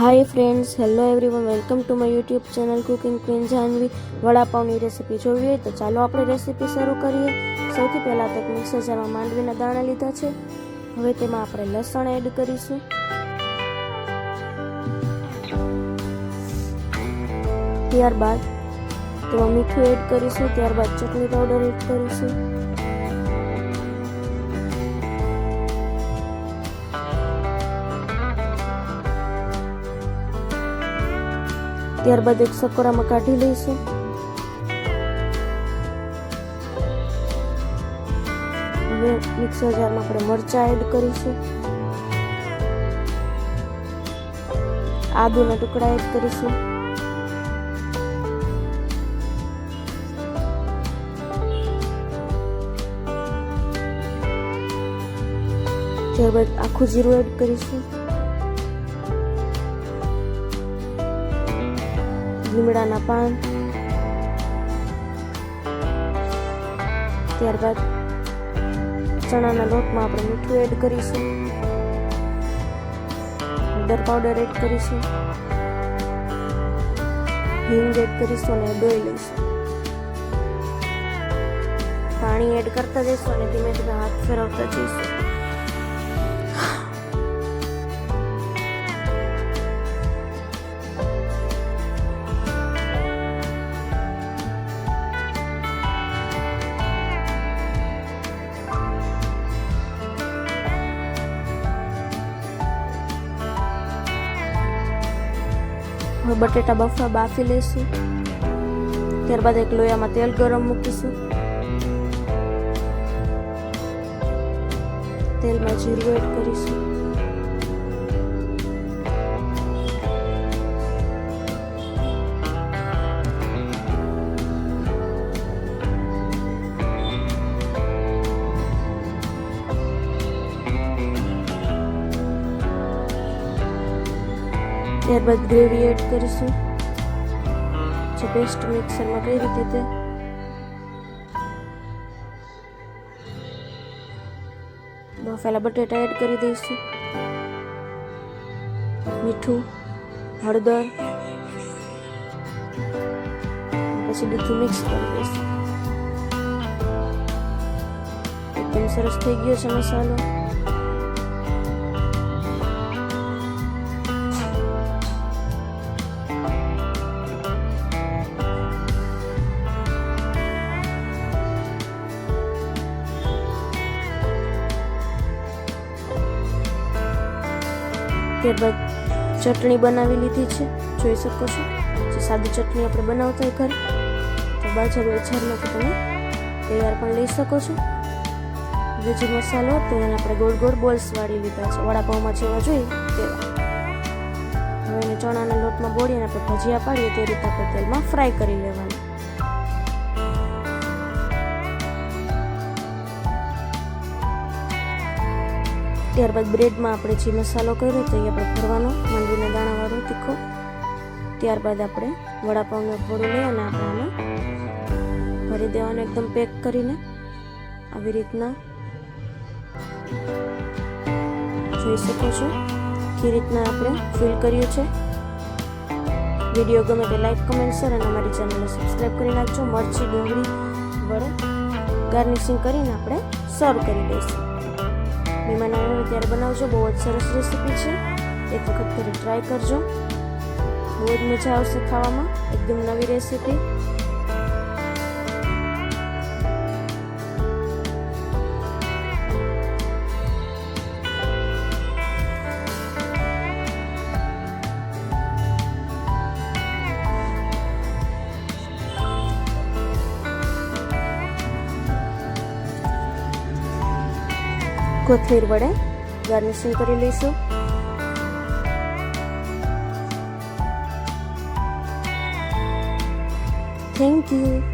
Hi friends, hello everyone, welcome to my YouTube channel cooking queen Janvi. वडापावની recipe જોવી હોય તો ચાલો આપણે રેસીપી શરૂ કરીએ। સૌથી પહેલાં તો એક મિક્સર જારમાં માંડવીના દાણા લીધા છે। હવે તેમાં આપણે લસણ એડ કરીશું, ત્યારબાદ તેમાં મીઠું એડ કરીશું, ત્યારબાદ ચટણી પાવડર એડ કરીશું, ત્યારબાદ એક સકોરામાં કાઢી લઈશું। હવે મિક્સર જારમાં આપણે મરચાં એડ કરીશું, આદુના ટુકડા એડ કરીશું, ત્યારબાદ આખું જીરું એડ કરીશું, લીમડાના પાન, ત્યારબાદ ચણાના લોટમાં આપણે મીઠું એડ કરીશું, હળદર પાવડર એડ કરીશું, હિંગ એડ કરીશું અને દોઈ લઈશું। પાણી એડ કરતા જઈશું અને ધીમે ધીમે હાથ ફેરવતા જઈશું। હવે બટેટા બફા બાફી લઈશું, ત્યારબાદ એક લોયામાં તેલ ગરમ મૂકીશું, તેલમાં જીરું એડ કરીશું, ત્યારબાદ ગ્રેવી એડ કરીશું, જે પેસ્ટ મિક્સરમાં કઈ રીતે તે બફેલા બટેટા એડ કરી દઈશું, મીઠું, હળદર, પછી બધું મિક્સ કરી દઈશું। એકદમ સરસ થઈ ગયો છે મસાલો। ત્યારબાદ ચટણી બનાવી લીધી છે, જોઈ શકો છો, જે સાદી ચટણી આપણે બનાવતા હોય ઘરે, તો બાજુ બજારમાંથી તમે તૈયાર પણ લઈ શકો છો। હવે જે મસાલો હતો એને આપણે ગોળ ગોળ બોલ્સ વાળી લીધા છે, વડાપાઉંમાં જેવા જોઈએ તેવા। હવે એને ચણાના લોટમાં બોળીને આપણે ભજીયા પાડીએ તે રીતે આપણે તેલમાં ફ્રાય કરી લેવાનું। ત્યારબાદ બ્રેડમાં આપણે જે મસાલો કર્યો તો એ આપણે ભરવાનો, માંડવીના દાણાવાળો તીખો। ત્યારબાદ આપણે વડાપાઉંનું થોડું લઈ અને આપણે આને ભરી દેવાનું, એકદમ પેક કરીને આવી રીતના જોઈ શકો છો કે રીતના આપણે ફિલ કર્યું છે। વિડીયો ગમે તો લાઈક, કમેન્ટ, શેર અને અમારી ચેનલને સબસ્ક્રાઈબ કરી નાખજો। મરચી, ડુંગળી વડે ગાર્નિશિંગ કરીને આપણે સર્વ કરી દઈશું। મહેમાન આવે ત્યારે બનાવજો, બહુ જ સરસ રેસીપી છે, એક વખત ઘરે ટ્રાય કરજો, બહુ જ મજા આવશે ખાવામાં, એકદમ નવી રેસીપી। કોથમીર વડે ગાર્નિશિંગ કરી લઈશું। Thank you.